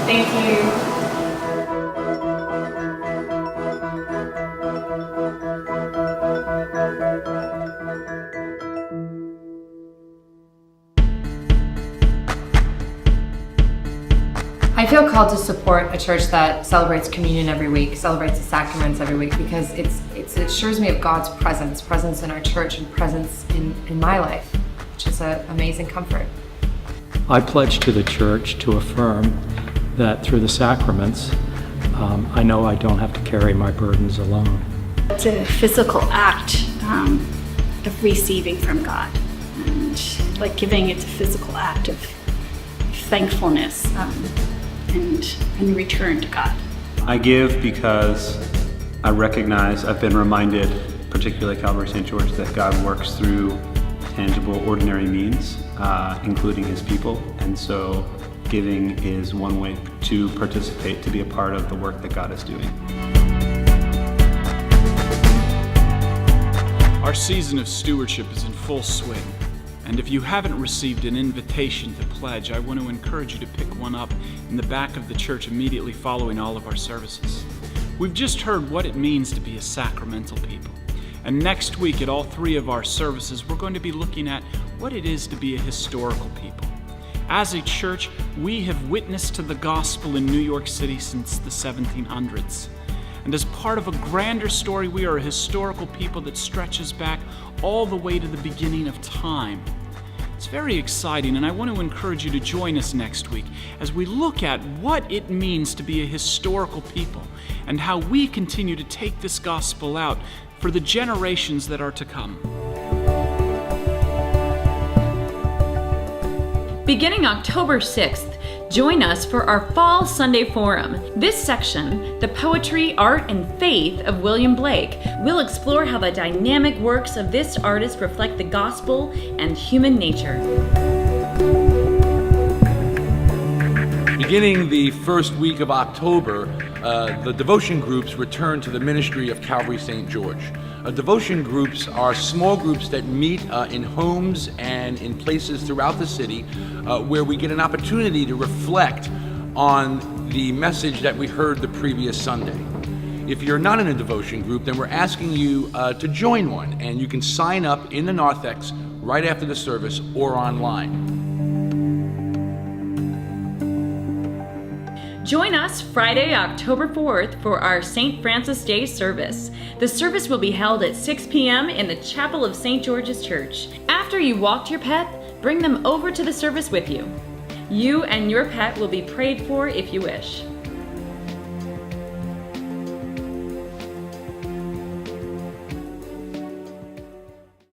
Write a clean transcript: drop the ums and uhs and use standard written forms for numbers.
Thank you. I feel called to support a church that celebrates communion every week, celebrates the sacraments every week, because it assures me of God's presence in our church and presence in my life, which is an amazing comfort. I pledge to the church to affirm that through the sacraments, I know I don't have to carry my burdens alone. It's a physical act of receiving from God. And like giving, it's a physical act of thankfulness and return to God. I give because I recognize, I've been reminded, particularly at Calvary St. George, that God works through tangible, ordinary means, including His people. And so giving is one way to participate, to be a part of the work that God is doing. Our season of stewardship is in full swing. And if you haven't received an invitation to pledge, I want to encourage you to pick one up in the back of the church immediately following all of our services. We've just heard what it means to be a sacramental people. And next week at all three of our services, we're going to be looking at what it is to be a historical people. As a church, we have witnessed to the gospel in New York City since the 1700s. And as part of a grander story, we are a historical people that stretches back all the way to the beginning of time. It's very exciting, and I want to encourage you to join us next week as we look at what it means to be a historical people and how we continue to take this gospel out for the generations that are to come. Beginning October 6th, join us for our Fall Sunday Forum. This section, The Poetry, Art, and Faith of William Blake, will explore how the dynamic works of this artist reflect the gospel and human nature. Beginning the first week of October, the devotion groups return to the ministry of Calvary St. George. Devotion groups are small groups that meet in homes and in places throughout the city where we get an opportunity to reflect on the message that we heard the previous Sunday. If you're not in a devotion group, then we're asking you to join one, and you can sign up in the narthex right after the service or online. Join us Friday, October 4th for our St. Francis Day service. The service will be held at 6 p.m. in the chapel of St. George's Church. After you walked your pet, bring them over to the service with you. You and your pet will be prayed for if you wish.